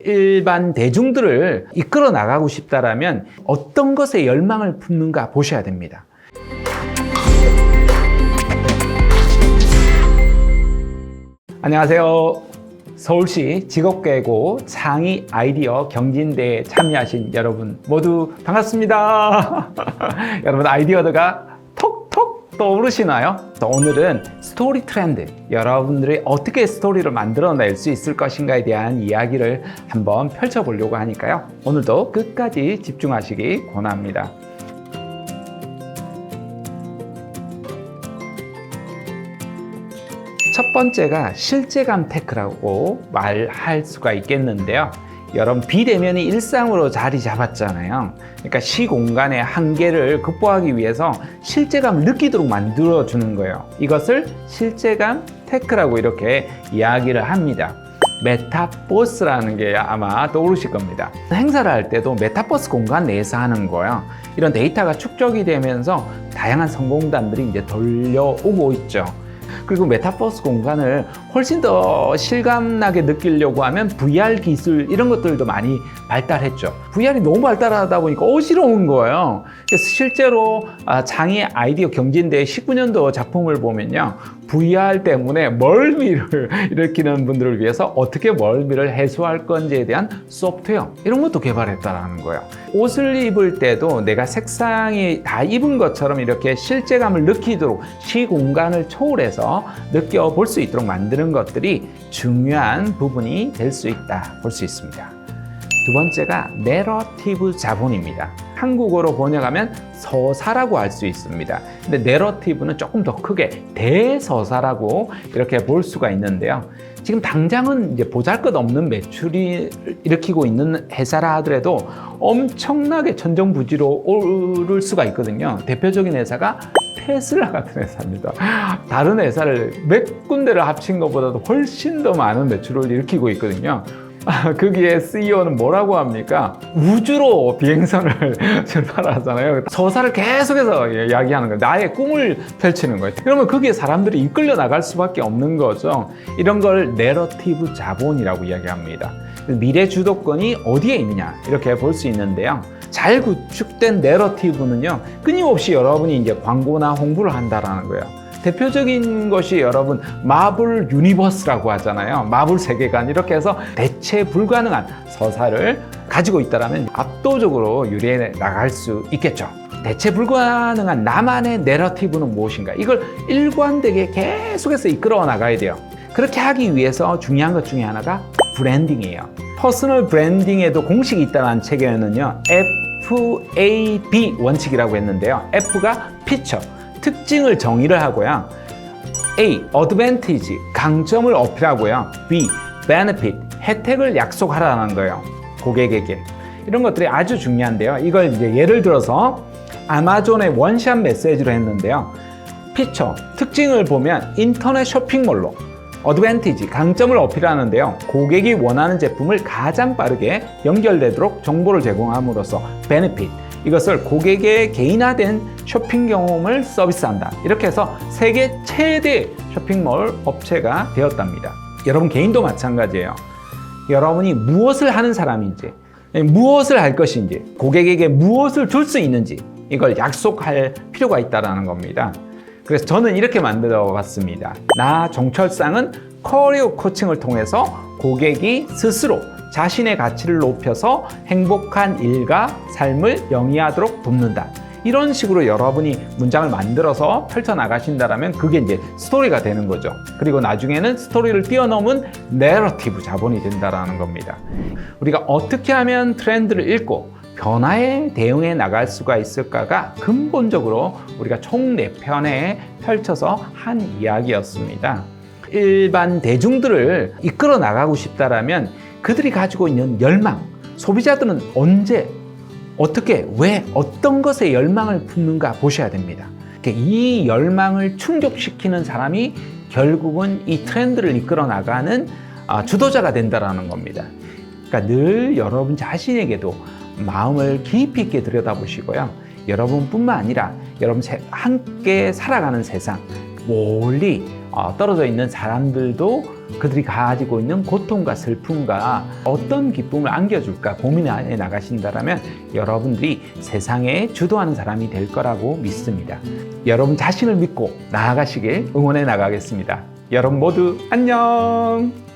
일반 대중들을 이끌어 나가고 싶다라면 어떤 것에 열망을 품는가 보셔야 됩니다. 안녕하세요. 서울시 직업계고 창의 아이디어 경진대에 참여하신 여러분 모두 반갑습니다. 여러분 아이디어가 톡톡 떠오르시나요? 오늘은 스토리 트렌드, 여러분들이 어떻게 스토리를 만들어낼 수 있을 것인가에 대한 이야기를 한번 펼쳐보려고 하니까요. 오늘도 끝까지 집중하시기 권합니다. 첫 번째가 실제감 테크라고 말할 수가 있겠는데요. 여러분 비대면이 일상으로 자리 잡았잖아요. 그러니까 시공간의 한계를 극복하기 위해서 실제감을 느끼도록 만들어주는 거예요. 이것을 실제감 테크라고 이렇게 이야기를 합니다. 메타버스라는 게 아마 떠오르실 겁니다. 행사를 할 때도 메타버스 공간 내에서 하는 거예요. 이런 데이터가 축적이 되면서 다양한 성공담들이 이제 돌려오고 있죠. 그리고 메타버스 공간을 훨씬 더 실감나게 느끼려고 하면 VR 기술 이런 것들도 많이 발달했죠. VR이 너무 발달하다 보니까 어지러운 거예요. 그래서 실제로 창의 아이디어 경진대 19년도 작품을 보면요. VR 때문에 멀미를 일으키는 분들을 위해서 어떻게 멀미를 해소할 건지에 대한 소프트웨어 이런 것도 개발했다는 거예요. 옷을 입을 때도 내가 색상이 다 입은 것처럼 이렇게 실제감을 느끼도록 시공간을 초월해서 느껴볼 수 있도록 만드는 것들이 중요한 부분이 될 수 있다 볼 수 있습니다. 두 번째가 내러티브 자본입니다. 한국어로 번역하면 서사라고 할 수 있습니다. 근데 내러티브는 조금 더 크게 대서사라고 이렇게 볼 수가 있는데요. 지금 당장은 이제 보잘것없는 매출이 일으키고 있는 회사라 하더라도 엄청나게 천정부지로 오를 수가 있거든요. 대표적인 회사가 테슬라 같은 회사입니다. 다른 회사를 몇 군데를 합친 것보다도 훨씬 더 많은 매출을 일으키고 있거든요. 거기에 CEO는 뭐라고 합니까? 우주로 비행선을 출발하잖아요. 서사를 계속해서 이야기하는 거예요. 나의 꿈을 펼치는 거예요. 그러면 거기에 사람들이 이끌려 나갈 수밖에 없는 거죠. 이런 걸 내러티브 자본이라고 이야기합니다. 미래 주도권이 어디에 있느냐 이렇게 볼 수 있는데요. 잘 구축된 내러티브는요, 끊임없이 여러분이 이제 광고나 홍보를 한다라는 거예요. 대표적인 것이 여러분 마블 유니버스라고 하잖아요. 마블 세계관 이렇게 해서 대체 불가능한 서사를 가지고 있다면 압도적으로 유리해 나갈 수 있겠죠. 대체 불가능한 나만의 내러티브는 무엇인가? 이걸 일관되게 계속해서 이끌어 나가야 돼요. 그렇게 하기 위해서 중요한 것 중에 하나가 브랜딩이에요. 퍼스널 브랜딩에도 공식이 있다는 책에는요, FAB 원칙이라고 했는데요. F가 피처, 특징을 정의를 하고요. A. 어드밴티지, 강점을 어필하고요. B. 베네핏, 혜택을 약속하라는 거예요. 고객에게. 이런 것들이 아주 중요한데요. 이걸 이제 예를 들어서 아마존의 원샷 메시지로 했는데요. 피처, 특징을 보면 인터넷 쇼핑몰로, 어드밴티지, 강점을 어필하는데요. 고객이 원하는 제품을 가장 빠르게 연결되도록 정보를 제공함으로써 베네핏, 이것을 고객의 개인화된 쇼핑 경험을 서비스한다. 이렇게 해서 세계 최대 쇼핑몰 업체가 되었답니다. 여러분 개인도 마찬가지예요. 여러분이 무엇을 하는 사람인지, 무엇을 할 것인지, 고객에게 무엇을 줄 수 있는지 이걸 약속할 필요가 있다는 겁니다. 그래서 저는 이렇게 만들어 봤습니다. 나 정철상은 커리어 코칭을 통해서 고객이 스스로 자신의 가치를 높여서 행복한 일과 삶을 영위하도록 돕는다. 이런 식으로 여러분이 문장을 만들어서 펼쳐나가신다면 그게 이제 스토리가 되는 거죠. 그리고 나중에는 스토리를 뛰어넘은 내러티브 자본이 된다는 겁니다. 우리가 어떻게 하면 트렌드를 읽고 변화에 대응해 나갈 수가 있을까가 근본적으로 우리가 총 4편에 펼쳐서 한 이야기였습니다. 일반 대중들을 이끌어 나가고 싶다라면 그들이 가지고 있는 열망, 소비자들은 언제, 어떻게, 왜, 어떤 것에 열망을 품는가 보셔야 됩니다. 이 열망을 충족시키는 사람이 결국은 이 트렌드를 이끌어 나가는 주도자가 된다는 겁니다. 그러니까 늘 여러분 자신에게도 마음을 깊이 있게 들여다보시고요. 여러분뿐만 아니라 여러분 함께 살아가는 세상, 멀리 떨어져 있는 사람들도 그들이 가지고 있는 고통과 슬픔과 어떤 기쁨을 안겨줄까 고민해 나가신다면 여러분들이 세상에 주도하는 사람이 될 거라고 믿습니다. 여러분 자신을 믿고 나아가시길 응원해 나가겠습니다. 여러분 모두 안녕!